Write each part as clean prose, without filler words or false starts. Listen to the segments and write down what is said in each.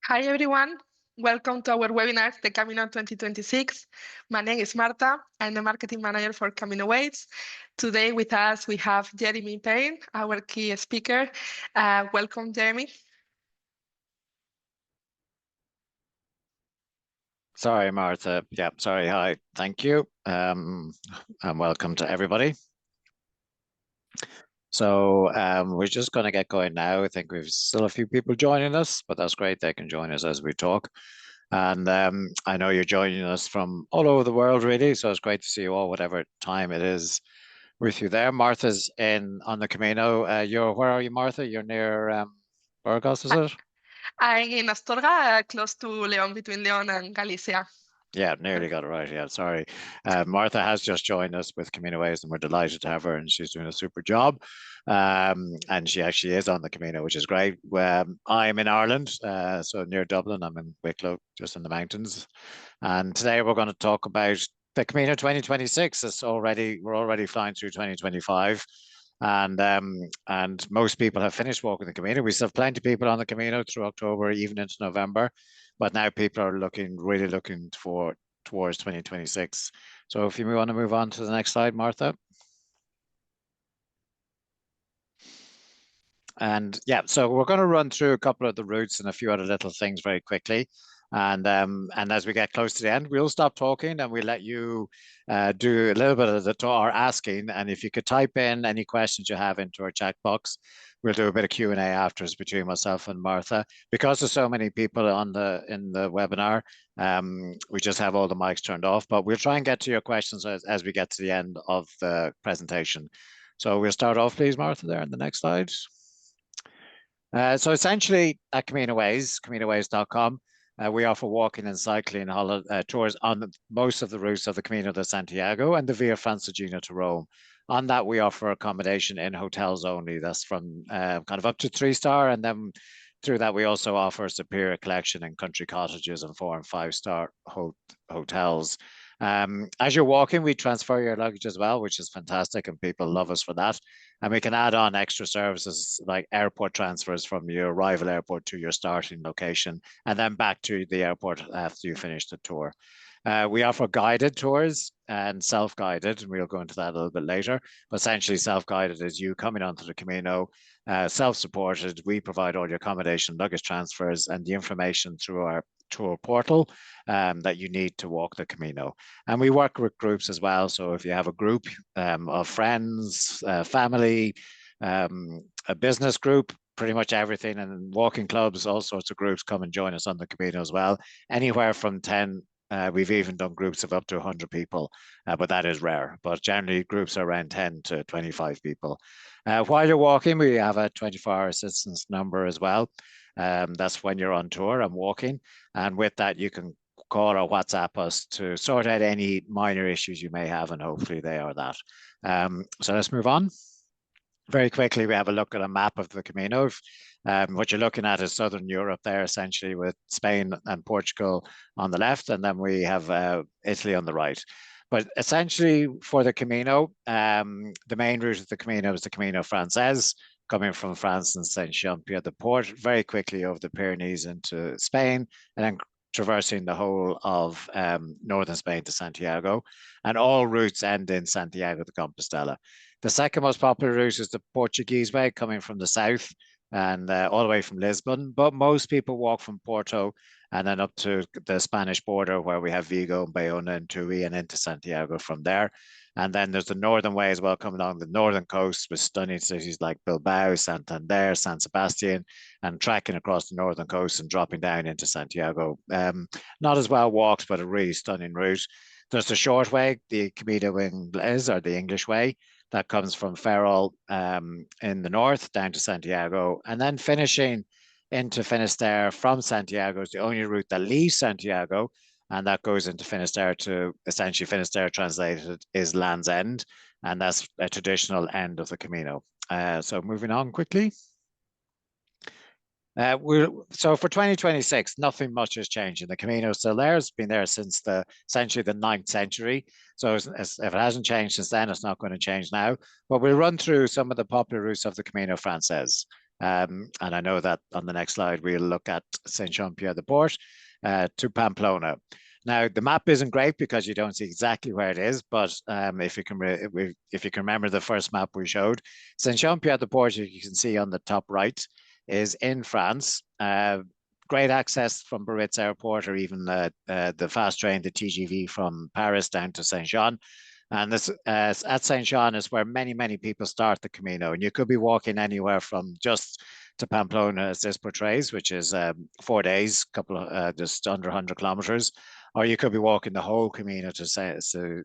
Hi, everyone. Welcome to our webinar, the Camino 2026. My name is Marta. I'm the marketing manager for CaminoWays. Today with us, we have Jeremy Perrin, our key speaker. Welcome, Jeremy. Sorry, Martha. Yeah, sorry. Hi. Thank you. And welcome to everybody. So we're just going to get going now. I think we've still a few people joining us, but that's great. They can join us as we talk. And I know you're joining us from all over the world, really. So it's great to see you all, whatever time it is with you there. Martha's on the Camino. Where are you, Martha? You're near Burgos, is it? I'm in Astorga, close to León, between León and Galicia. Yeah, nearly got it right. Yeah, sorry. Martha has just joined us with CaminoWays, and we're delighted to have her, and she's doing a super job. And she actually is on the Camino, which is great. I'm in Ireland, so near Dublin. I'm in Wicklow, just in the mountains. And today we're going to talk about the Camino 2026. We're already flying through 2025. And most people have finished walking the Camino. We still have plenty of people on the Camino through October, even into November. But now people are really looking towards 2026. So if you want to move on to the next slide, Martha. And yeah, so we're going to run through a couple of the routes and a few other little things very quickly. And as we get close to the end, we'll stop talking and we'll let you do a little bit of the our asking. And if you could type in any questions you have into our chat box, we'll do a bit of Q&A afterwards between myself and Martha. Because there's so many people in the webinar, we just have all the mics turned off. But we'll try and get to your questions as we get to the end of the presentation. So we'll start off, please, Martha, there on the next slide. So essentially at CaminoWays.com, we offer walking and cycling tours on most of the routes of the Camino de Santiago and the Via Francigena to Rome. On that, we offer accommodation in hotels only. That's from kind of up to 3-star. And then through that, we also offer superior collection in country cottages and 4- and 5-star hotels. As you're walking, we transfer your luggage as well, which is fantastic, and people love us for that. And we can add on extra services like airport transfers from your arrival airport to your starting location, and then back to the airport after you finish the tour. We offer guided tours and self-guided, and we'll go into that a little bit later. But essentially, self-guided is you coming onto the Camino, self-supported. We provide all your accommodation, luggage transfers, and the information through our tour portal that you need to walk the Camino. And we work with groups as well. So if you have a group of friends, family, a business group, pretty much everything, and walking clubs, all sorts of groups come and join us on the Camino as well. Anywhere from 10, we've even done groups of up to 100 people, but that is rare. But generally, groups are around 10 to 25 people. While you're walking, we have a 24-hour assistance number as well. That's when you're on tour and walking. And with that, you can call or WhatsApp us to sort out any minor issues you may have, and hopefully they are that. So let's move on. Very quickly, we have a look at a map of the Camino. What you're looking at is Southern Europe there, essentially, with Spain and Portugal on the left, and then we have Italy on the right. But essentially, for the Camino, the main route of the Camino is the Camino Francés, coming from France and Saint-Champier the port, very quickly over the Pyrenees into Spain, and then traversing the whole of northern Spain to Santiago. And all routes end in Santiago de Compostela. The second most popular route is the Portuguese way, coming from the south and all the way from Lisbon. But most people walk from Porto and then up to the Spanish border, where we have Vigo, Bayona, and Tui, and into Santiago from there. And then there's the northern way as well, coming along the northern coast with stunning cities like Bilbao, Santander, San Sebastian, and tracking across the northern coast and dropping down into Santiago. Not as well walked, but a really stunning route. There's the short way, the Camino Inglés, or the English way, that comes from Ferrol in the north down to Santiago, and then finishing into Finisterre from Santiago is the only route that leaves Santiago, and that goes into Finisterre to essentially, Finisterre translated is Land's End, and that's a traditional end of the Camino. So moving on quickly. So for 2026, nothing much has changed in the Camino. Still there. It's been there since essentially the 9th century. So if it hasn't changed since then, it's not going to change now. But we'll run through some of the popular routes of the Camino Francés. And I know that on the next slide, we'll look at Saint-Jean-Pied-de-Port to Pamplona. Now, the map isn't great because you don't see exactly where it is, but if you can remember the first map we showed, Saint-Jean-Pied-de-Port, you can see on the top right, is in France. Great access from Biarritz Airport, or even the fast train, the TGV from Paris down to Saint-Jean. And this at Saint-Jean is where many people start the Camino. And you could be walking anywhere from just to Pamplona, as this portrays, which is 4 days, just under 100 kilometers, or you could be walking the whole Camino to Santiago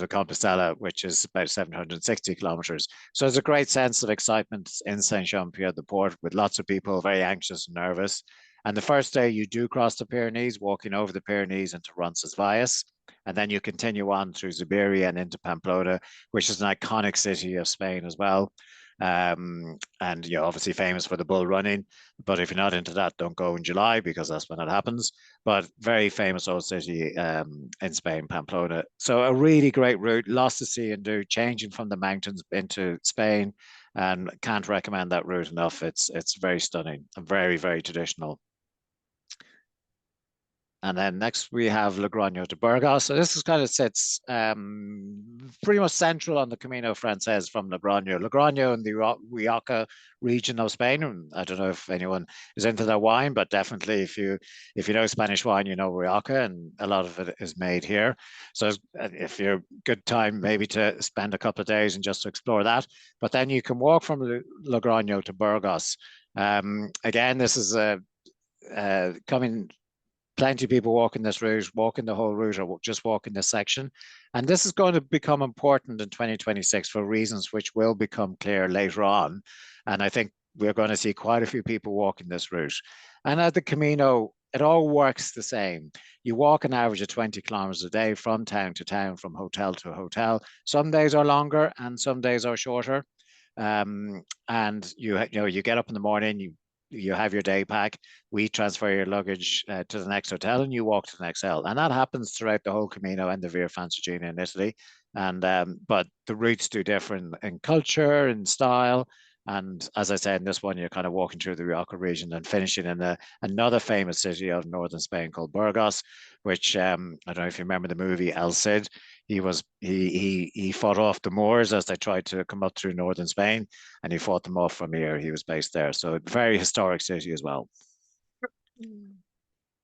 de Compostela, which is about 760 kilometers. So there's a great sense of excitement in Saint-Jean-Pied-de-Port, with lots of people very anxious and nervous. And the first day you do cross the Pyrenees, walking over the Pyrenees into Roncesvalles, and then you continue on through Zubiria and into Pamplona, which is an iconic city of Spain as well. And you're obviously famous for the bull running, but if you're not into that, don't go in July because that's when it happens. But very famous old city in Spain, Pamplona. So a really great route, lots to see and do, changing from the mountains into Spain, and can't recommend that route enough. It's very stunning and very traditional. And then next we have Logroño de Burgos. So this is kind of sits pretty much central on the Camino Francés from Logroño. Logroño in the Rioja region of Spain. And I don't know if anyone is into that wine, but definitely if you know Spanish wine, you know Rioja, and a lot of it is made here. So if you're good time maybe to spend a couple of days and just to explore that. But then you can walk from Logroño to Burgos. Again, this is coming. Plenty of people walking this route, walking the whole route, or just walking this section. And this is going to become important in 2026 for reasons which will become clear later on. And I think we're going to see quite a few people walking this route. And at the Camino, it all works the same. You walk an average of 20 kilometers a day from town to town, from hotel to hotel. Some days are longer and some days are shorter. And you get up in the morning, you have your day pack, we transfer your luggage to the next hotel, and you walk to the next hotel. And that happens throughout the whole Camino and the Via Francigena in Italy. And but the routes do differ in culture and style. And as I said, in this one, you're kind of walking through the Rioja region and finishing in another famous city of northern Spain called Burgos, which I don't know if you remember the movie El Cid. He fought off the Moors as they tried to come up through northern Spain, and he fought them off from here. He was based there. So very historic city as well.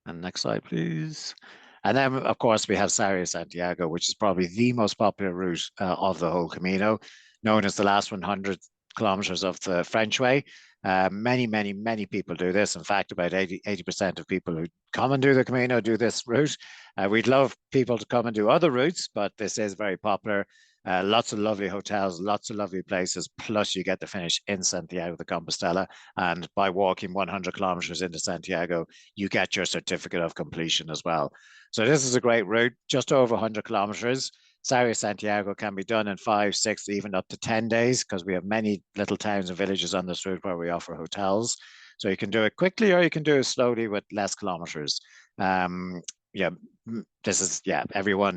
And next slide, please. And then, of course, we have Sarria Santiago, which is probably the most popular route of the whole Camino, known as the last 100 kilometers of the French way. Many people do this. In fact, about 80% of people who come and do the Camino do this route. We'd love people to come and do other routes, but this is very popular. Lots of lovely hotels, lots of lovely places, plus you get to finish in Santiago de Compostela. And by walking 100 kilometers into Santiago, you get your certificate of completion as well. So this is a great route, just over 100 kilometers. Sarria Santiago can be done in 5, 6, even up to 10 days, because we have many little towns and villages on this route where we offer hotels. So you can do it quickly or you can do it slowly with less kilometers. Everyone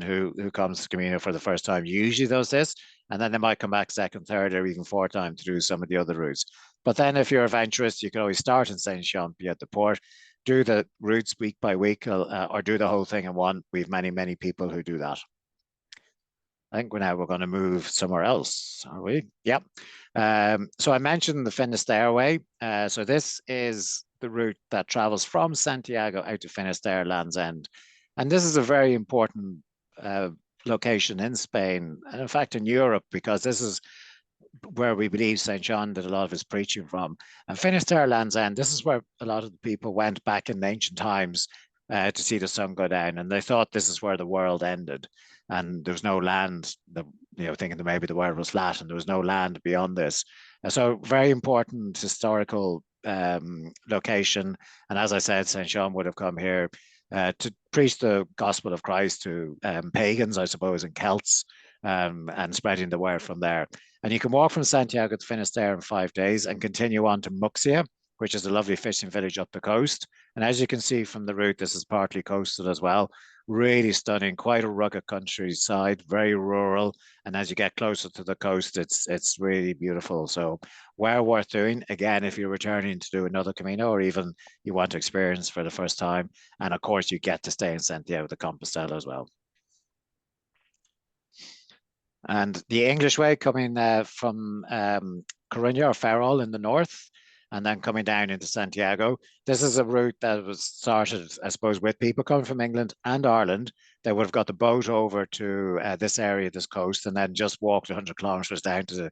who comes to Camino for the first time usually does this, and then they might come back second, third, or even fourth time to do some of the other routes. But then if you're adventurous, you can always start in Saint-Jean-Pied-de-Port, do the routes week by week, or do the whole thing in one. We have many people who do that. I think we're going to move somewhere else, are we? Yep. So I mentioned the Finisterre way. So this is the route that travels from Santiago out to Finisterre, Land's End. And this is a very important location in Spain, and in fact in Europe, because this is where we believe St. John did a lot of his preaching from. And Finisterre, Land's End, this is where a lot of the people went back in ancient times to see the sun go down. And they thought this is where the world ended. And there was no land, thinking that maybe the world was flat and there was no land beyond this. So very important historical location. And as I said, St. John would have come here to preach the gospel of Christ to pagans, I suppose, and Celts, and spreading the word from there. And you can walk from Santiago to Finisterre in 5 days and continue on to Muxia, which is a lovely fishing village up the coast. And as you can see from the route, this is partly coastal as well. Really stunning, quite a rugged countryside, very rural. And as you get closer to the coast, it's really beautiful. So well worth doing. Again, if you're returning to do another Camino, or even you want to experience for the first time. And of course, you get to stay in Santiago de Compostela as well. And the English way coming from Coruña or Ferrol in the north, and then coming down into Santiago. This is a route that was started, I suppose, with people coming from England and Ireland. They would have got the boat over to this area, this coast, and then just walked 100 kilometers down to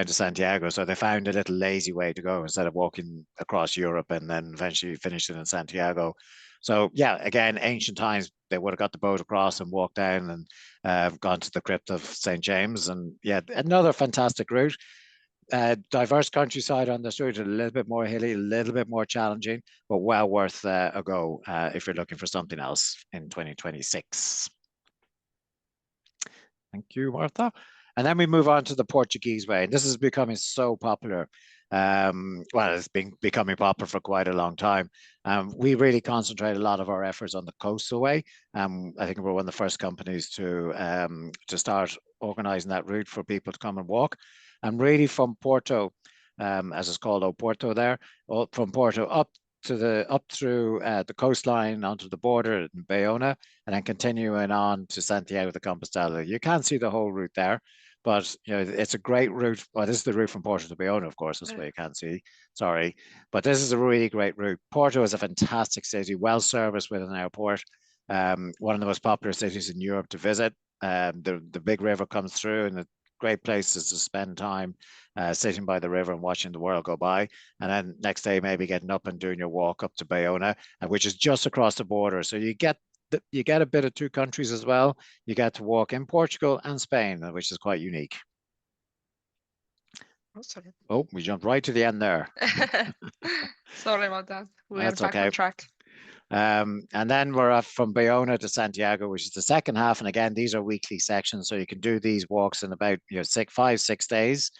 Santiago. So they found a little lazy way to go instead of walking across Europe and then eventually finishing in Santiago. So yeah, again, ancient times, they would have got the boat across and walked down and gone to the crypt of St. James. And yeah, another fantastic route. Diverse countryside on this route, a little bit more hilly, a little bit more challenging, but well worth a go if you're looking for something else in 2026. Thank you, Martha. And then we move on to the Portuguese way. And this is becoming so popular. Well, it's been becoming popular for quite a long time. We really concentrate a lot of our efforts on the coastal way. I think we're one of the first companies to start organizing that route for people to come and walk. And really from Porto, as it's called, Oporto there, from Porto up through the coastline onto the border in Bayona, and then continuing on to Santiago de Compostela. You can't see the whole route there, but you know it's a great route. Well, this is the route from Porto to Bayona, of course. That's why you can't see. Sorry, but this is a really great route. Porto is a fantastic city, well serviced with an airport. One of the most popular cities in Europe to visit. The big river comes through, and great places to spend time sitting by the river and watching the world go by. And then next day, maybe getting up and doing your walk up to Bayona, which is just across the border. So you get a bit of two countries as well. You get to walk in Portugal and Spain, which is quite unique. Oh, sorry. Oh, we jumped right to the end there. Sorry about that. We're That's back okay. on track. And then we're up from Bayona to Santiago, which is the second half. And again, these are weekly sections, so you can do these walks in about 5-6 days.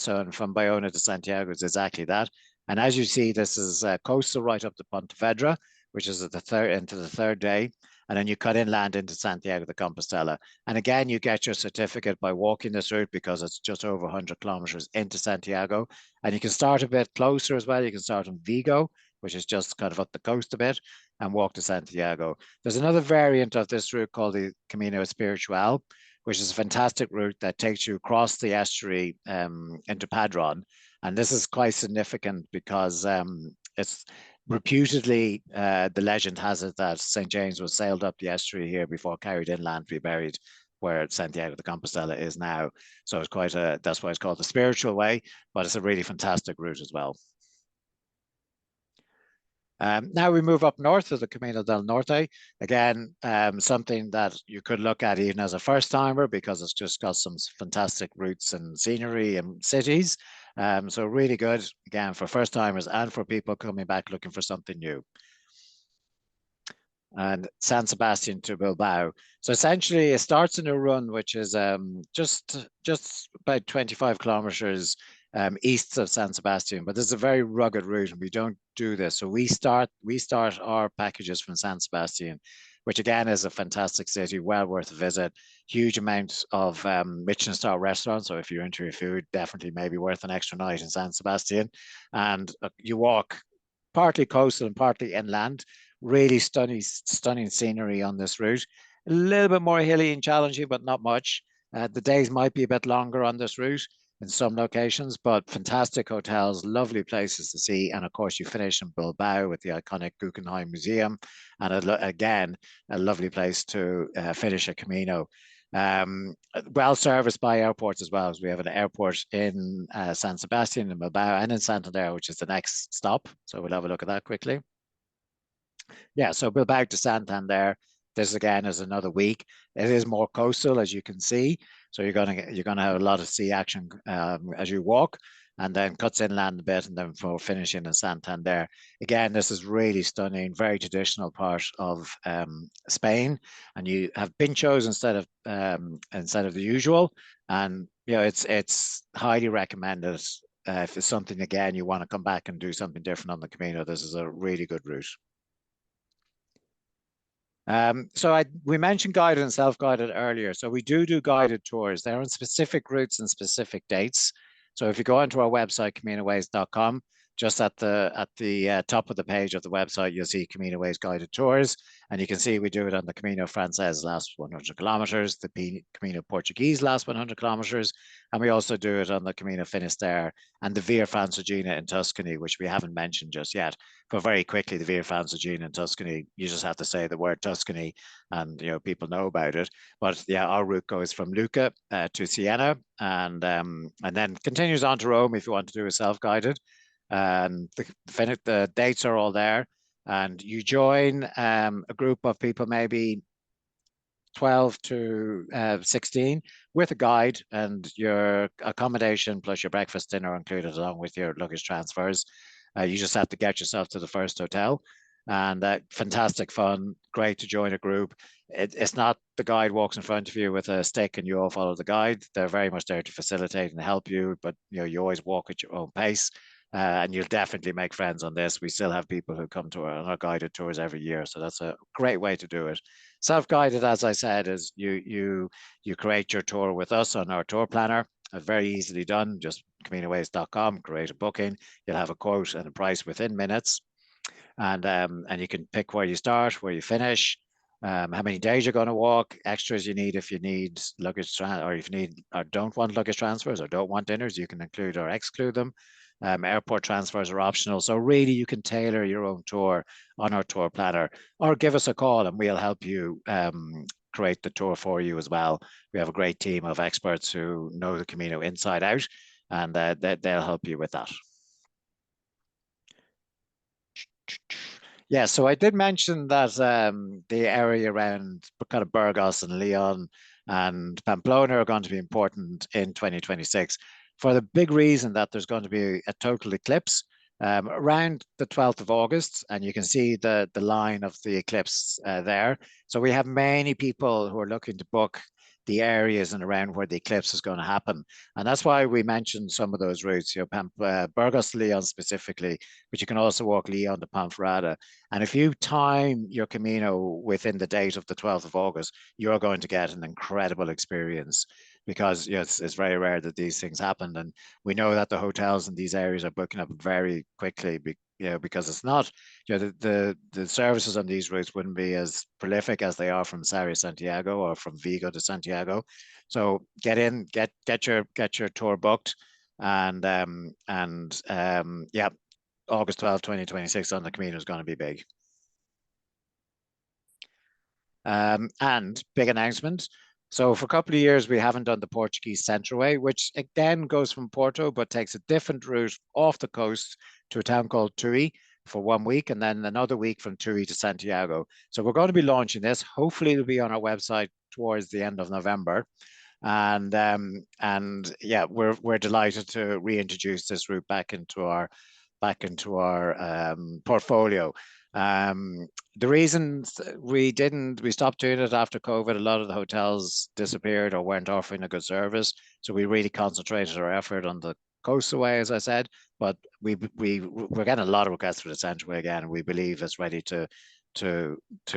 So from Bayona to Santiago is exactly that. And as you see, this is coastal right up to Pontevedra, which is into the third day. And then you cut inland into Santiago de Compostela. And again, you get your certificate by walking this route because it's just over 100 kilometers into Santiago. And you can start a bit closer as well. You can start in Vigo, which is just kind of up the coast a bit, and walk to Santiago. There's another variant of this route called the Camino Espiritual, which is a fantastic route that takes you across the estuary into Padron. And this is quite significant because it's reputedly, the legend has it that St. James was sailed up the estuary here before carried inland to be buried where Santiago de Compostela is now. So it's that's why it's called the spiritual way, but it's a really fantastic route as well. Now we move up north to the Camino del Norte. Again, something that you could look at even as a first timer because it's just got some fantastic routes and scenery and cities. So really good, again, for first timers and for people coming back looking for something new. And San Sebastian to Bilbao. So essentially it starts in a run, which is just about 25 kilometers east of San Sebastian, but this is a very rugged route and we don't do this. So we start our packages from San Sebastian, which again is a fantastic city, well worth a visit. Huge amount of Michelin star restaurants. So if you're into your food, definitely maybe worth an extra night in San Sebastian. And you walk partly coastal and partly inland. Really stunning scenery on this route. A little bit more hilly and challenging, but not much. The days might be a bit longer on this route in some locations, but fantastic hotels, lovely places to see. And of course, you finish in Bilbao with the iconic Guggenheim Museum. And again, a lovely place to finish a Camino. Well serviced by airports as well, as we have an airport in San Sebastian, in Bilbao, and in Santander, which is the next stop. So we'll have a look at that quickly. Yeah, so Bilbao to Santander. This again is another week. It is more coastal, as you can see. So you're gonna have a lot of sea action as you walk, and then cuts inland a bit, and then for finishing in Santander. Again, this is really stunning, very traditional part of Spain, and you have pinchos instead of the usual. And you know it's highly recommended if it's something, again, you want to come back and do something different on the Camino, this is a really good route. We mentioned guided and self-guided earlier. So we do guided tours. They're on specific routes and specific dates. So if you go onto our website, CaminoWays.com, just at the top of the page of the website, you'll see CaminoWays guided tours, and you can see we do it on the Camino Francés last 100 kilometers, the Camino Portuguese last 100 kilometers, and we also do it on the Camino Finisterre and the Via Francigena in Tuscany, which we haven't mentioned just yet. But very quickly, the Via Francigena in Tuscany, you just have to say the word Tuscany, and people know about it. But yeah, our route goes from Lucca to Siena, and then continues on to Rome if you want to do a self-guided. And the dates are all there, and you join a group of people, maybe 12 to 16, with a guide, and your accommodation plus your breakfast, dinner included, along with your luggage transfers. You just have to get yourself to the first hotel, and fantastic fun, great to join a group. It's not the guide walks in front of you with a stick and you all follow the guide. They're very much there to facilitate and help you, but you always walk at your own pace. And you'll definitely make friends on this. We still have people who come to our guided tours every year, so that's a great way to do it. Self-guided, as I said, is you create your tour with us on our tour planner. Very easily done. Just CaminoWays.com, create a booking. You'll have a quote and a price within minutes, and you can pick where you start, where you finish, how many days you're going to walk, extras you need if you need luggage, or if you need or don't want luggage transfers or don't want dinners, you can include or exclude them. Airport transfers are optional. So really you can tailor your own tour on our tour planner, or give us a call and we'll help you create the tour for you as well. We have a great team of experts who know the Camino inside out, and they'll help you with that. Yeah, so I did mention that the area around kind of Burgos and Leon and Pamplona are going to be important in 2026. For the big reason that there's going to be a total eclipse around the 12th of August, and you can see the line of the eclipse there. So we have many people who are looking to book the areas and around where the eclipse is going to happen. And that's why we mentioned some of those routes, Burgos to Leon specifically, but you can also walk Leon to Ponferrada. And if you time your Camino within the date of the 12th of August, you're going to get an incredible experience, because it's very rare that these things happen. And we know that the hotels in these areas are booking up very quickly, because it's not, the services on these routes wouldn't be as prolific as they are from Sarria Santiago or from Vigo to Santiago. So get your tour booked, and yeah, August 12, 2026 on the Camino is going to be big. And big announcement. So for a couple of years, we haven't done the Portuguese Centralway, which again goes from Porto, but takes a different route off the coast to a town called Tui for 1 week, and then another week from Tui to Santiago. So we're going to be launching this. Hopefully it'll be on our website towards the end of November. And yeah, we're delighted to reintroduce this route back into our portfolio. The reasons we stopped doing it after COVID, a lot of the hotels disappeared or weren't offering a good service. So we really concentrated our effort on the coastway, as I said, but we're getting a lot of requests for the Centralway again, and we believe it's ready to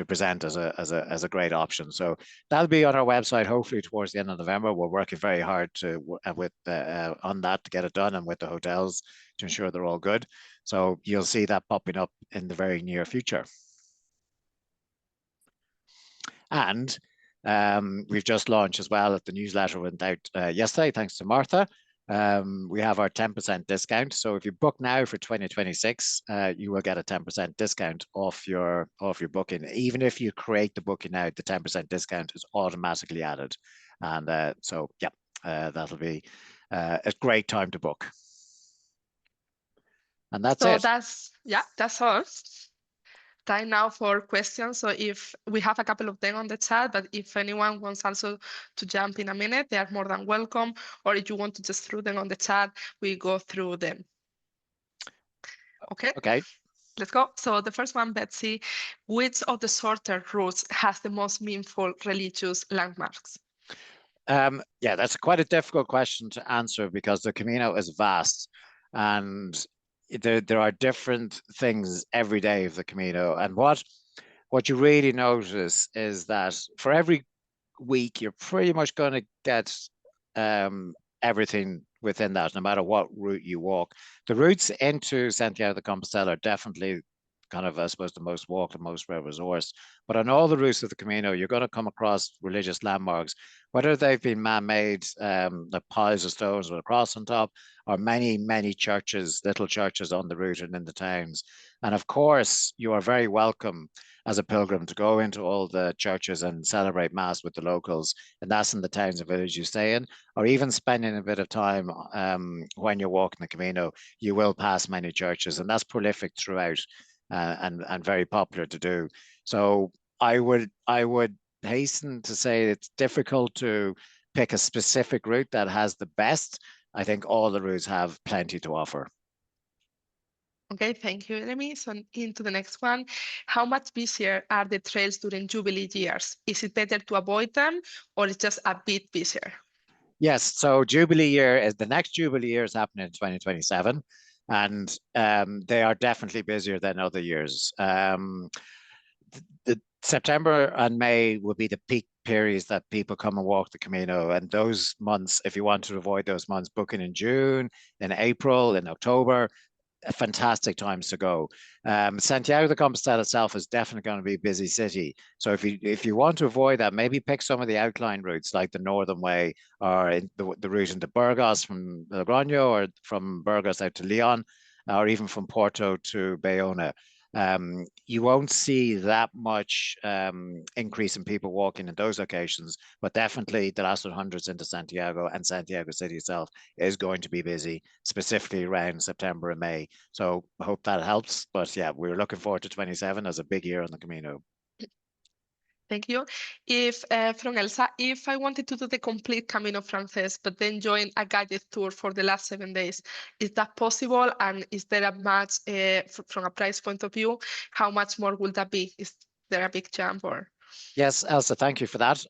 present as a great option. So that'll be on our website hopefully towards the end of November. We're working very hard on that to get it done, and with the hotels to ensure they're all good. So you'll see that popping up in the very near future. And we've just launched as well, the newsletter went out yesterday, thanks to Martha. We have our 10% discount. So if you book now for 2026, you will get a 10% discount off your booking. Even if you create the booking now, the 10% discount is automatically added. And so yeah, that'll be a great time to book. And that's it. That's all. Time now for questions. So if we have a couple of them on the chat, but if anyone wants also to jump in a minute, they are more than welcome. Or if you want to just throw them on the chat, we go through them. Okay. Okay. Let's go. So the first one, Betsy, which of the shorter routes has the most meaningful religious landmarks? Yeah, that's quite a difficult question to answer because the Camino is vast. and there are different things every day of the Camino. And what you really notice is that for every week, you're pretty much going to get everything within that, no matter what route you walk. The routes into Santiago de Compostela are definitely kind of, I suppose, the most walked and most well resourced. But on all the routes of the Camino, you're going to come across religious landmarks, whether they've been man-made, like piles of stones with a cross on top, or many, many churches, little churches on the route and in the towns. And of course, you are very welcome as a pilgrim to go into all the churches and celebrate Mass with the locals. And that's in the towns and villages you stay in, or even spending a bit of time when you're walking the Camino, you will pass many churches, and that's prolific throughout and very popular to do. So I would hasten to say it's difficult to pick a specific route that has the best. I think all the routes have plenty to offer. Okay, thank you, Jeremy. So into the next one. How much busier are the trails during Jubilee years? Is it better to avoid them, or it's just a bit busier? Yes, so Jubilee year is the next Jubilee year is happening in 2027, and they are definitely busier than other years. The September and May will be the peak periods that people come and walk the Camino, and those months, if you want to avoid those months, booking in June, in April, in October, fantastic times to go. Santiago de Compostela itself is definitely going to be a busy city. So if you want to avoid that, maybe pick some of the outline routes like the Northern Way, or the route into Burgos from Logroño, or from Burgos out to Leon, or even from Porto to Bayona. You won't see that much increase in people walking in those locations, but definitely the last 100s into Santiago and Santiago City itself is going to be busy, specifically around September and May. So I hope that helps. But yeah, we're looking forward to 27 as a big year on the Camino. Thank you. From Elsa, if I wanted to do the complete Camino Francés, but then join a guided tour for the last 7 days, is that possible? And is there a match from a price point of view? How much more will that be? Is there a big jump or? Yes, Elsa, thank you for that.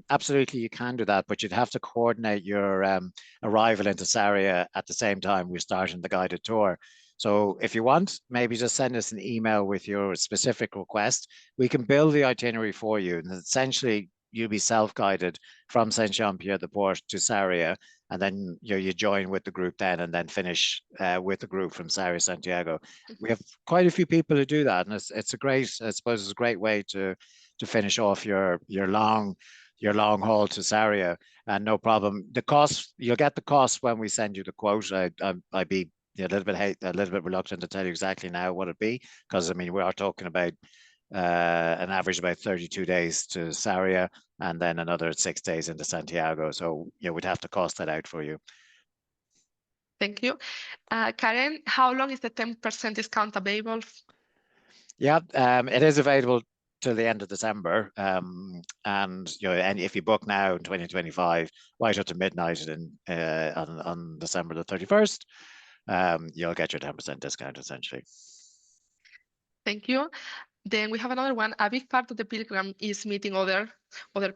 Absolutely, you can do that, but you'd have to coordinate your arrival into Sarria at the same time we're starting the guided tour. So if you want, maybe just send us an email with your specific request. We can build the itinerary for you, and essentially you'll be self-guided from Saint-Jean-Pied-de-Port to Sarria, and then you join with the group then, and then finish with the group from Sarria Santiago. We have quite a few people who do that, and it's a great, I suppose, it's a great way to finish off your long haul to Sarria, and no problem. The cost, you'll get the cost when we send you the quote. I'd be a little bit reluctant to tell you exactly now what it'd be, because I mean we are talking about an average about 32 days to Sarria, and then another 6 days into Santiago. So we'd have to cost that out for you. Thank you. Karen, how long is the 10% discount available? Yeah, it is available till the end of December, and and if you book now in 2025, right up to midnight on December the 31st, you'll get your 10% discount essentially. Thank you. Then we have another one. A big part of the pilgrim is meeting other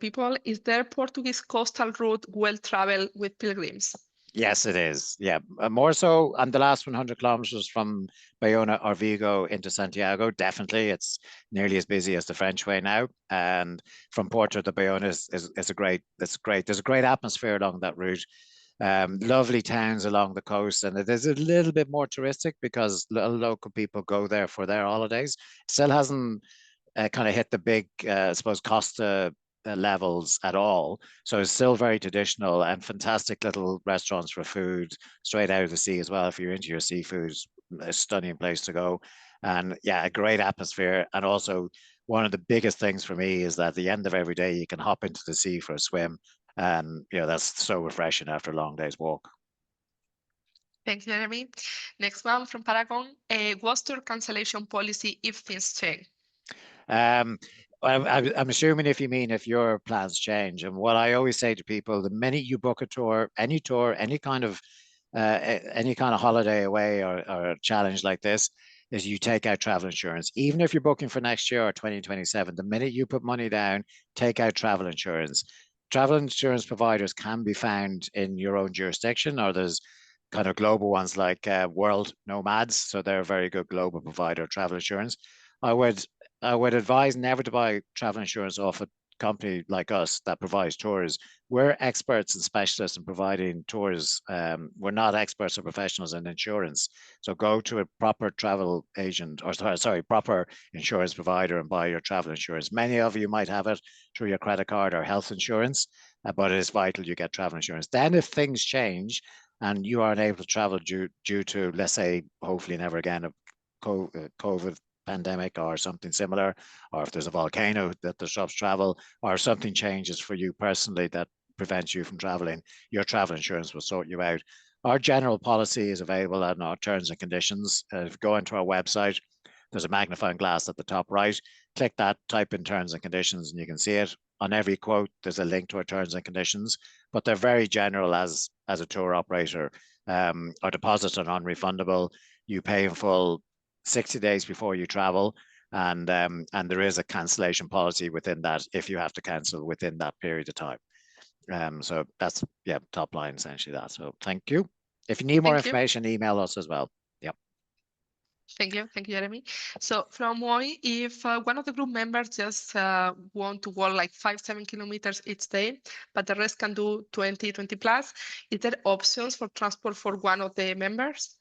people. Is there Portuguese coastal route well traveled with pilgrims? Yes, it is. Yeah, more so on the last 100 kilometers from Bayona or Vigo into Santiago. Definitely, it's nearly as busy as the French way now. And from Porto to Bayona is a great. It's great. There's a great atmosphere along that route. Lovely towns along the coast, and it is a little bit more touristic because local people go there for their holidays. Still hasn't kind of hit the big, I suppose, Costa levels at all. So it's still very traditional, and fantastic little restaurants for food straight out of the sea as well. If you're into your seafood, a stunning place to go. And yeah, a great atmosphere. And also one of the biggest things for me is that at the end of every day, you can hop into the sea for a swim. And that's so refreshing after a long day's walk. Thanks, Jeremy. Next one from Paragon. What's your cancellation policy if things change? I'm assuming if you mean if your plans change. And what I always say to people, the minute you book a tour, any kind of holiday away or a challenge like this, is you take out travel insurance. Even if you're booking for next year or 2027, the minute you put money down, take out travel insurance. Travel insurance providers can be found in your own jurisdiction, or there's kind of global ones like World Nomads. So they're a very good global provider of travel insurance. I would advise never to buy travel insurance off a company like us that provides tours. We're experts and specialists in providing tours. We're not experts or professionals in insurance. So go to a proper travel agent, or sorry, proper insurance provider and buy your travel insurance. Many of you might have it through your credit card or health insurance, but it is vital you get travel insurance. Then if things change and you aren't able to travel due to, let's say, hopefully never again, a COVID pandemic or something similar, or if there's a volcano that disrupts travel, or if something changes for you personally that prevents you from traveling, your travel insurance will sort you out. Our general policy is available on our terms and conditions. If you go into our website, there's a magnifying glass at the top right. Click that, type in terms and conditions, and you can see it. On every quote, there's a link to our terms and conditions, but they're very general as a tour operator. Our deposits are non-refundable. You pay in full 60 days before you travel, and there is a cancellation policy within that if you have to cancel within that period of time. So that's, yeah, top line essentially that. So thank you. If you need more information, email us as well. Yep. Thank you, Jeremy. So from Moi, if one of the group members just want to walk like 5-7 kilometers each day, but the rest can do 20 plus, is there options for transport for one of the members?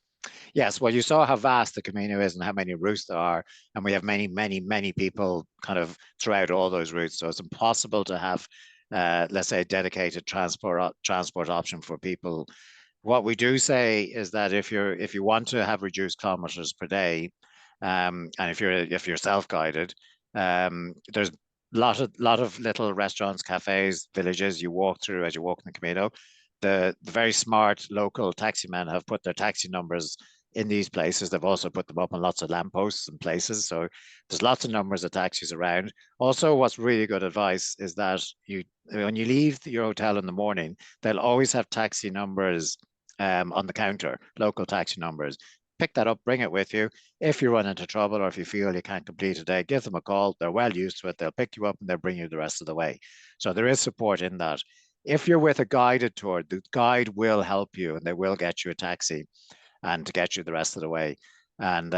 Yes, well, you saw how vast the Camino is and how many routes there are, and we have many people kind of throughout all those routes. So it's impossible to have, let's say, a dedicated transport option for people. What we do say is that if you want to have reduced kilometers per day, and if you're self-guided, there's a lot of little restaurants, cafes, villages you walk through as you walk in the Camino. The very smart local taxi men have put their taxi numbers in these places. They've also put them up on lots of lampposts and places. So there's lots of numbers of taxis around. Also, what's really good advice is that when you leave your hotel in the morning, they'll always have taxi numbers on the counter, local taxi numbers. Pick that up, bring it with you. If you run into trouble or if you feel you can't complete a day, give them a call. They're well used to it. They'll pick you up and they'll bring you the rest of the way. So there is support in that. If you're with a guided tour, the guide will help you and they will get you a taxi and to get you the rest of the way. And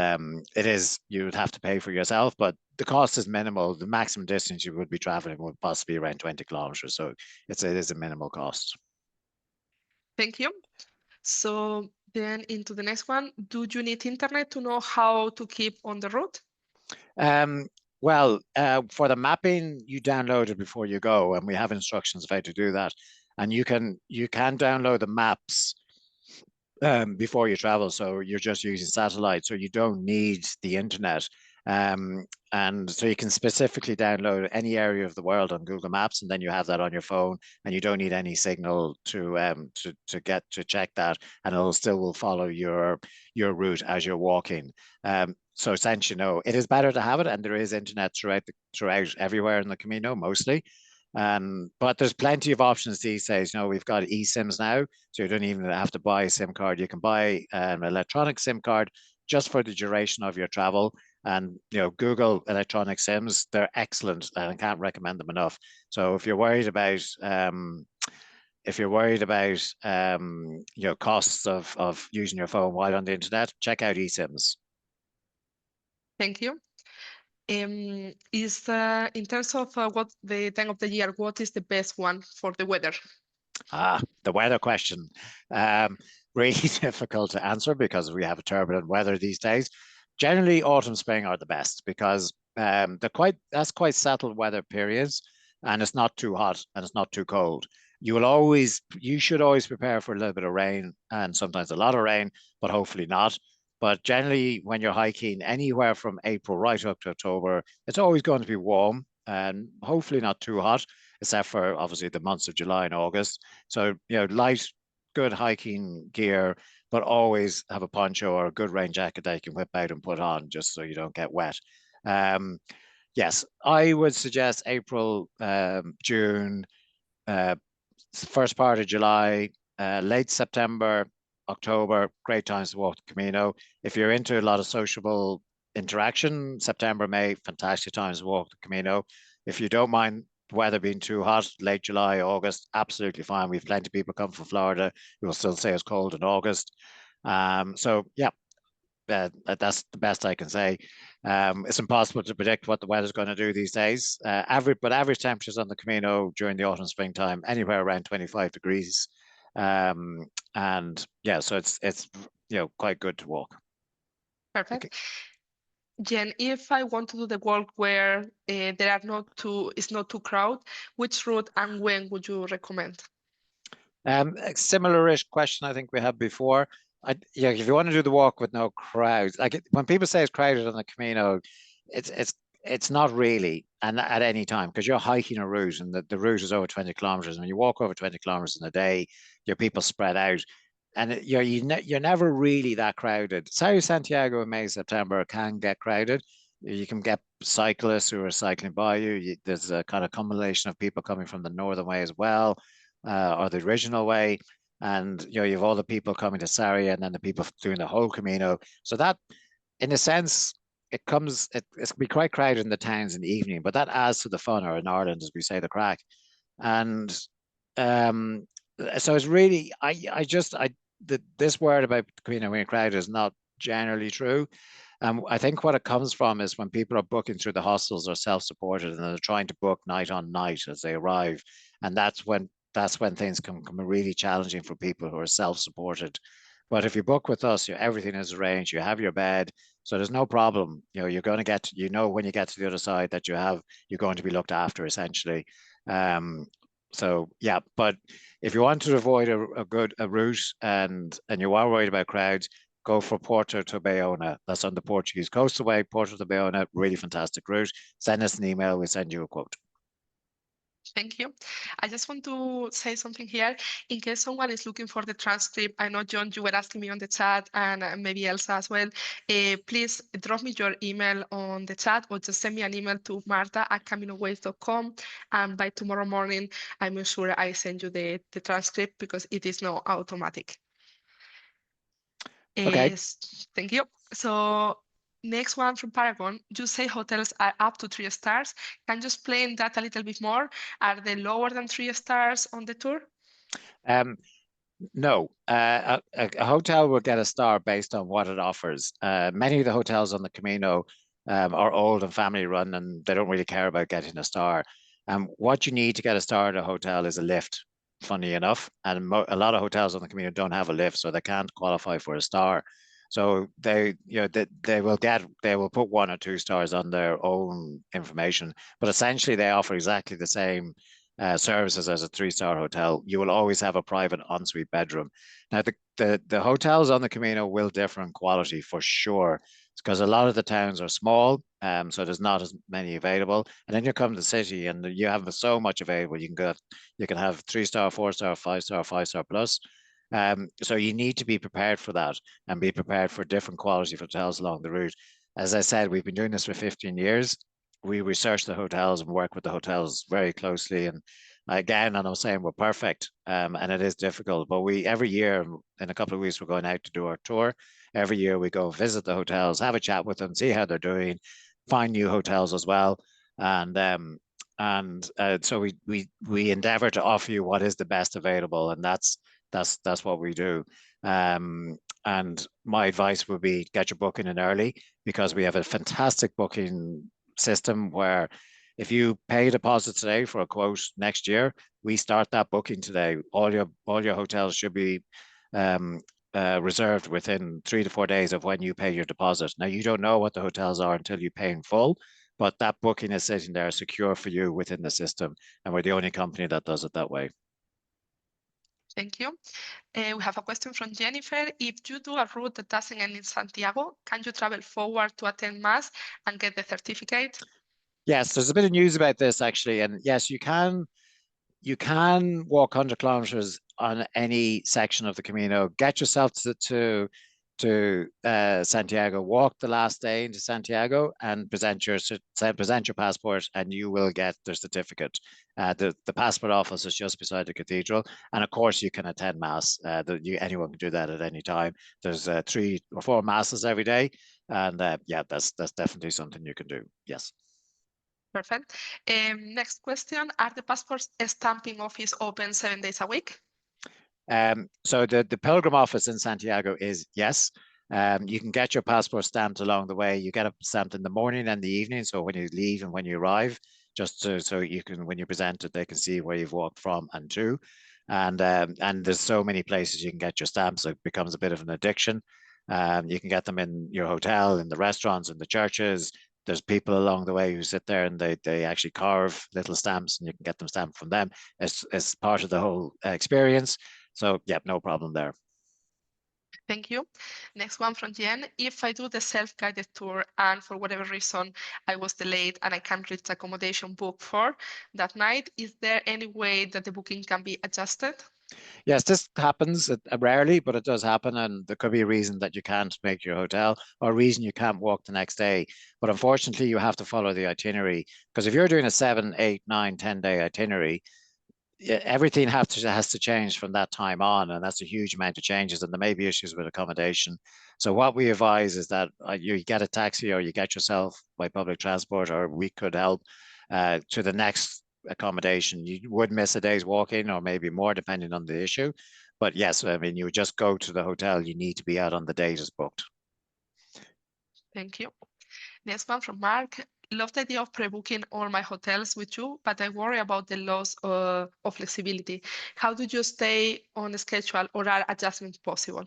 you would have to pay for yourself, but the cost is minimal. The maximum distance you would be traveling would possibly be around 20 kilometers. So it is a minimal cost. Thank you. So then into the next one, do you need internet to know how to keep on the route? Well, for the mapping, you download it before you go, and we have instructions of how to do that. And you can download the maps before you travel, so you're just using satellite, so you don't need the internet. And so you can specifically download any area of the world on Google Maps, and then you have that on your phone, and you don't need any signal to check that, and it'll still follow your route as you're walking. So essentially, no, it is better to have it, and there is internet throughout everywhere in the Camino, mostly. But there's plenty of options these days. We've got eSIMs now, so you don't even have to buy a SIM card. You can buy an electronic SIM card just for the duration of your travel. And Google electronic SIMs, they're excellent, and I can't recommend them enough. So if you're worried about costs of using your phone while on the internet, check out eSIMs. Thank you. In terms of what the time of the year, what is the best one for the weather? The weather question. Really difficult to answer because we have turbulent weather these days. Generally, autumn, spring are the best because that's quite settled weather periods, and it's not too hot and it's not too cold. You should always prepare for a little bit of rain and sometimes a lot of rain, but hopefully not. But generally, when you're hiking anywhere from April right up to October, it's always going to be warm and hopefully not too hot, except for obviously the months of July and August. So, light, good hiking gear, but always have a poncho or a good rain jacket that you can whip out and put on just so you don't get wet. Yes, I would suggest April, June, first part of July, late September, October, great times to walk the Camino. If you're into a lot of sociable interaction, September, May, fantastic times to walk the Camino. If you don't mind weather being too hot, late July, August, absolutely fine. We've plenty of people come from Florida who will still say it's cold in August. So yeah, that's the best I can say. It's impossible to predict what the weather's going to do these days. Average temperatures on the Camino during the autumn springtime anywhere around 25 degrees. And yeah, so it's quite good to walk. Perfect. Okay. Jen, if I want to do the walk where it's not too crowded, which route and when would you recommend? A similar-ish question I think we had before. If you want to do the walk with no crowds, like when people say it's crowded on the Camino, it's not really, and at any time, because you're hiking a route and the route is over 20 kilometers. And when you walk over 20 kilometers in a day, your people spread out, and you're never really that crowded. Sorry, Santiago in May, September can get crowded. You can get cyclists who are cycling by you. There's a kind of combination of people coming from the northern way as well, or the original way. And you have all the people coming to Sarria and then the people doing the whole Camino. So that, in a sense, it's going to be quite crowded in the towns in the evening, but that adds to the fun, or in Ireland, as we say, the crack. And um, so it's really, this word about Camino being crowded is not generally true. I think what it comes from is when people are booking through the hostels or self-supported, and they're trying to book night on night as they arrive, and that's when things can become really challenging for people who are self-supported. But if you book with us, everything is arranged. You have your bed, so there's no problem. You're going to get, when you get to the other side that you're going to be looked after essentially. So yeah, but if you want to avoid a route and you are worried about crowds, go for Porto to Bayona. That's on the Portuguese coastway. Porto to Bayona, really fantastic route. Send us an email. We'll send you a quote. Thank you. I just want to say something here. In case someone is looking for the transcript, I know, John, you were asking me on the chat, and maybe Elsa as well. Please drop me your email on the chat, or just send me an email to marta@CaminoWays.com. And by tomorrow morning, I'm sure I send you the transcript, because it is not automatic. Okay. Thank you. So next one from Paragon, you say hotels are up to 3 stars. Can you explain that a little bit more? Are they lower than 3 stars on the tour? No, a hotel will get a star based on what it offers. Many of the hotels on the Camino are old and family run, and they don't really care about getting a star. What you need to get a star at a hotel is a lift, funny enough. And a lot of hotels on the Camino don't have a lift, so they can't qualify for a star. So they will put 1 or 2 stars on their own information, but essentially they offer exactly the same services as a 3-star hotel. You will always have a private ensuite bedroom. Now, the hotels on the Camino will differ in quality for sure, because a lot of the towns are small, so there's not as many available. And then you come to the city, and you have so much available. You can have 3-star, 4-star, 5-star, 5-star plus. So you need to be prepared for that, and be prepared for different quality of hotels along the route. As I said, we've been doing this for 15 years. We research the hotels and work with the hotels very closely. And again, and I'm saying we're perfect, and it is difficult, but every year in a couple of weeks, we're going out to do our tour. Every year we go visit the hotels, have a chat with them, see how they're doing, find new hotels as well. So we endeavor to offer you what is the best available, and that's what we do. And my advice would be get your booking in early, because we have a fantastic booking system where if you pay a deposit today for a quote next year, we start that booking today. All your hotels should be reserved within 3 to 4 days of when you pay your deposit. Now, you don't know what the hotels are until you pay in full, but that booking is sitting there secure for you within the system, and we're the only company that does it that way. Thank you. We have a question from Jennifer. If you do a route that doesn't end in Santiago, can you travel forward to attend Mass and get the certificate? Yes, there's a bit of news about this actually, and yes, you can walk 100 kilometers on any section of the Camino. Get yourself to Santiago. Walk the last day into Santiago and present your passport, and you will get the certificate. The passport office is just beside the cathedral, and of course you can attend mass. Anyone can do that at any time. There's 3 or 4 masses every day, and yeah, that's definitely something you can do. Yes. Perfect. Next question, are the passport stamping office open 7 days a week? So the Pilgrim office in Santiago is yes. You can get your passport stamped along the way. You get it stamped in the morning and the evening. So when you leave and when you arrive, so you can, when you present it, they can see where you've walked from and to. And there's so many places you can get your stamps, so it becomes a bit of an addiction. You can get them in your hotel, in the restaurants, in the churches. There's people along the way who sit there and they actually carve little stamps, and you can get them stamped from them. It's part of the whole experience. So, yeah, no problem there. Thank you. Next one from Jen. If I do the self-guided tour and for whatever reason I was delayed and I can't reach accommodation booked for that night, is there any way that the booking can be adjusted? Yes, this happens rarely, but it does happen. And there could be a reason that you can't make your hotel or a reason you can't walk the next day. But unfortunately, you have to follow the itinerary, because if you're doing a 7, 8, 9, 10-day itinerary, everything has to change from that time on, and that's a huge amount of changes, and there may be issues with accommodation. So what we advise is that you get a taxi or you get yourself by public transport, or we could help to the next accommodation. You would miss a day's walking or maybe more depending on the issue, but yes, I mean, you just go to the hotel you need to be out on the date as booked. Thank you. Next one from Mark. Love the idea of pre-booking all my hotels with you, but I worry about the loss of flexibility. How do you stay on schedule, or are adjustments possible?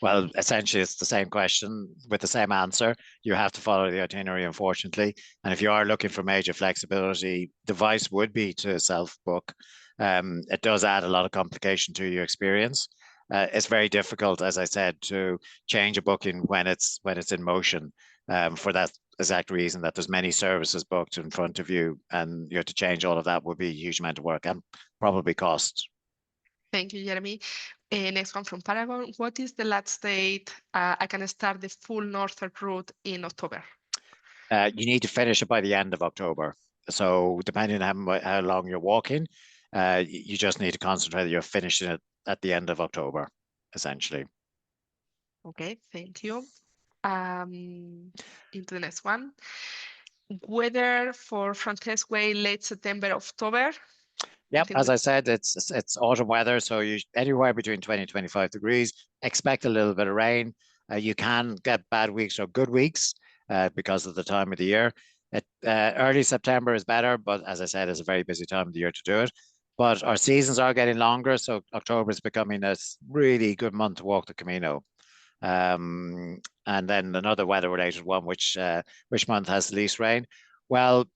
Well, essentially, it's the same question with the same answer. You have to follow the itinerary, unfortunately. And if you are looking for major flexibility, the advice would be to self-book. It does add a lot of complication to your experience. It's very difficult, as I said, to change a booking when it's in motion. For that exact reason, that there's many services booked in front of you, and you have to change all of that would be a huge amount of work and probably cost. Thank you, Jeremy. Next one from Paragon. What is the last date I can start the full northern route in October? You need to finish it by the end of October. So depending on how long you're walking, you just need to concentrate that you're finishing it at the end of October, essentially. Okay, thank you. Into the next one. Weather for Francés Way, late September, October. Yep, as I said, it's autumn weather, so you anywhere between 20 and 25 degrees. Expect a little bit of rain. You can get bad weeks or good weeks because of the time of the year. Early September is better, but as I said, it's a very busy time of the year to do it. But our seasons are getting longer, so October is becoming a really good month to walk the Camino. And then another weather-related one, which month has the least rain? Well,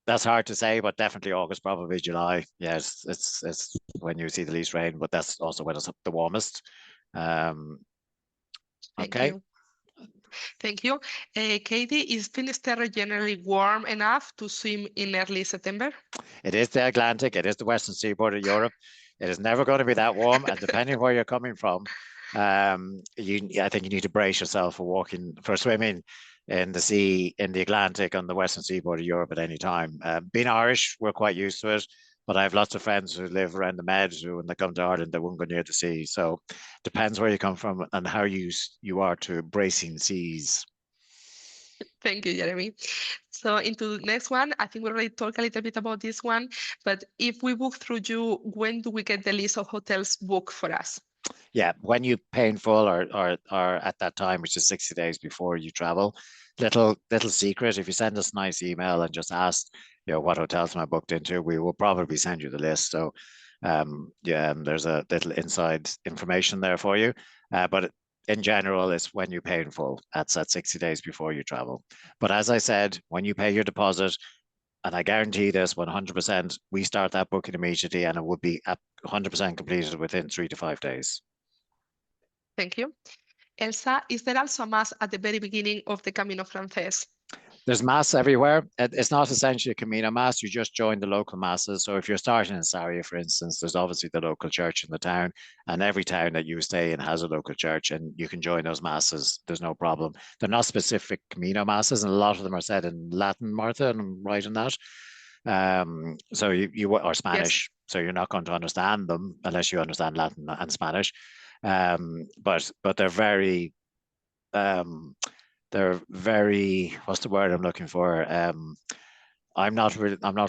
that's hard to say, but definitely August, probably July. Yes, it's when you see the least rain, but that's also when it's the warmest. Thank Okay. you. Thank you. Katie, is Finisterre generally warm enough to swim in early September? It is the Atlantic. It is the western seaboard of Europe. It is never going to be that warm, and depending where you're coming from, I think you need to brace yourself for swimming in the sea, in the Atlantic, on the western seaboard of Europe at any time. Being Irish, we're quite used to it, but I have lots of friends who live around the Med who, when they come to Ireland, they won't go near the sea. So depends where you come from and how you are to bracing seas. Thank you, Jeremy. So into the next one, I think we already talked a little bit about this one, but if we book through you, when do we get the list of hotels booked for us? Yeah, when you pay in full or at that time, which is 60 days before you travel. Little secret, if you send us a nice email and just ask, what hotels am I booked into, we will probably send you the list. So yeah, there's a little inside information there for you. But in general, it's when you pay in full. That's at 60 days before you travel. But as I said, when you pay your deposit, and I guarantee this 100%, we start that booking immediately and it would be at 100% completed within 3 to 5 days. Thank you. Elsa, is there also a mass at the very beginning of the Camino Francés? There's mass everywhere. It's not essentially a Camino mass. You just join the local masses. So if you're starting in Sarria, for instance, there's obviously the local church in the town, and every town that you stay in has a local church, and you can join those masses. There's no problem. They're not specific Camino masses, and a lot of them are said in Latin, Martha, and I'm right in that. So you or Spanish. Yes. So you're not going to understand them unless you understand Latin and Spanish. But they're very, what's the word I'm looking for? I'm not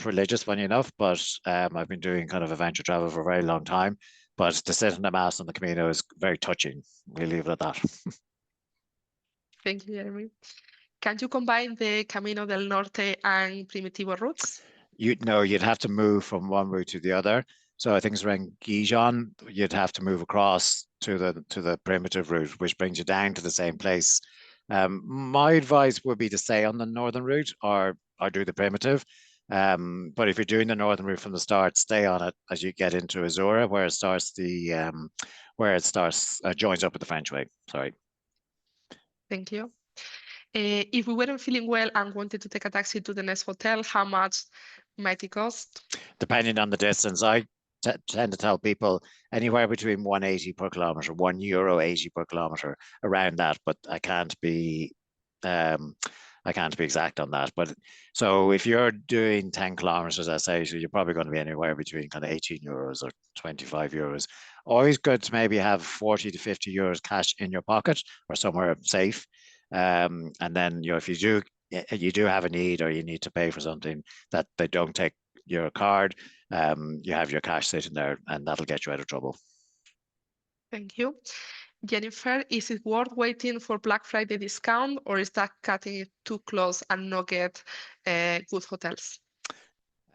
religious, funny enough, but I've been doing kind of adventure travel for a very long time. But to sit in the mass on the Camino is very touching. We leave it at that. Thank you, Jeremy. Can you combine the Camino del Norte and Primitivo routes? You'd have to move from one route to the other. So I think it's around Gijon, you'd have to move across to the primitive route, which brings you down to the same place. My advice would be to stay on the northern route or do the primitive. But if you're doing the northern route from the start, stay on it as you get into Azura, where it starts joins up with the French way. Sorry. Thank you. If we weren't feeling well and wanted to take a taxi to the next hotel, how much might it cost? Depending on the distance, I tend to tell people anywhere between 180 per kilometer, €1.80 per kilometer, around that. But I can't be exact on that. But so if you're doing 10 kilometers, I say, so you're probably going to be anywhere between kind of €18 or €25. Always good to maybe have 40 to 50 euros cash in your pocket or somewhere safe. And then, if you do have a need or you need to pay for something that they don't take your card, you have your cash sitting there and that'll get you out of trouble. Thank you. Jennifer, is it worth waiting for Black Friday discount, or is that cutting it too close and not get good hotels?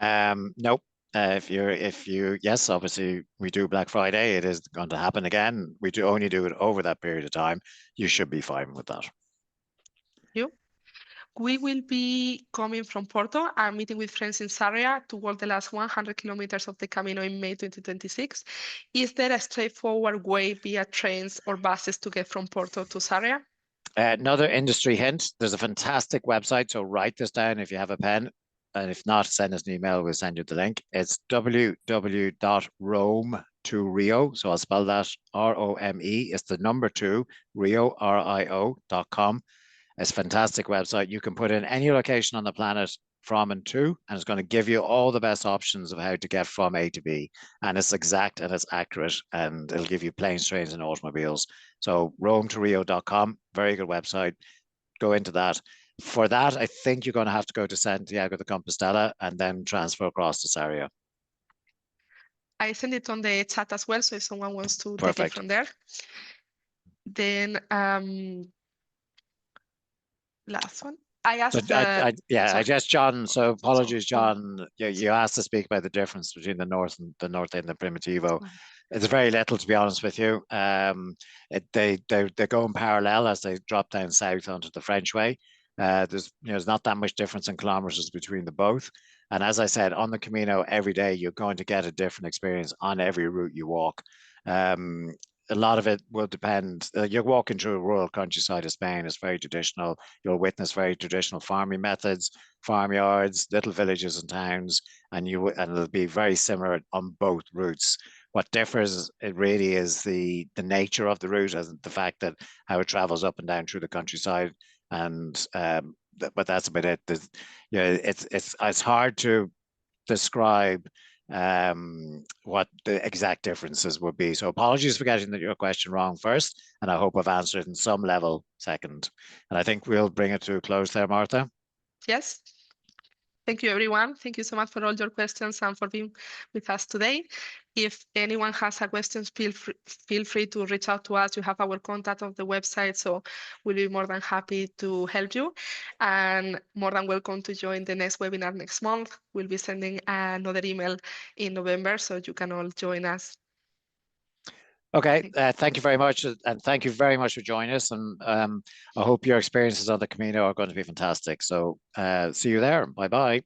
Nope. Yes, obviously we do Black Friday. It is going to happen again. We only do it over that period of time. You should be fine with that. You? We will be coming from Porto and meeting with friends in Sarria to walk the last 100 kilometers of the Camino in May 2026. Is there a straightforward way via trains or buses to get from Porto to Sarria? Another industry hint, there's a fantastic website, so write this down if you have a pen. And if not, send us an email, we'll send you the link. It's www.rome to Rio. So I'll spell that ROME. It's the number 2, Rio, RIO.com. It's a fantastic website. You can put in any location on the planet from and to, and it's going to give you all the best options of how to get from A to B. And it's exact and it's accurate, and it'll give you planes, trains, and automobiles. So RomeToRio.com, very good website. Go into that. For that, I think you're going to have to go to Santiago de Compostela and then transfer across to Sarria. I send it on the chat as well, so if someone wants to take it from there. Then last one. I asked. I guess John. So apologies, John. You asked to speak about the difference between the North and the Primitivo. It's very little, to be honest with you. They go in parallel as they drop down south onto the French way. There's not that much difference in kilometers between the both. And as I said, on the Camino every day, you're going to get a different experience on every route you walk. A lot of it will depend. You're walking through a rural countryside of Spain. It's very traditional. You'll witness very traditional farming methods, farmyards, little villages and towns, and it'll be very similar on both routes. What differs, it really is the nature of the route and the fact that how it travels up and down through the countryside. And but that's about it. It's hard to describe what the exact differences would be. So apologies for getting your question wrong first, and I hope I've answered in some level second. And I think we'll bring it to a close there, Martha. Yes. Thank you, everyone. Thank you so much for all your questions and for being with us today. If anyone has a question, feel free to reach out to us. You have our contact on the website, so we'll be more than happy to help you. And more than welcome to join the next webinar next month. We'll be sending another email in November, so you can all join us. Okay, thank you very much. And thank you very much for joining us. And I hope your experiences on the Camino are going to be fantastic. So see you there. Bye-bye.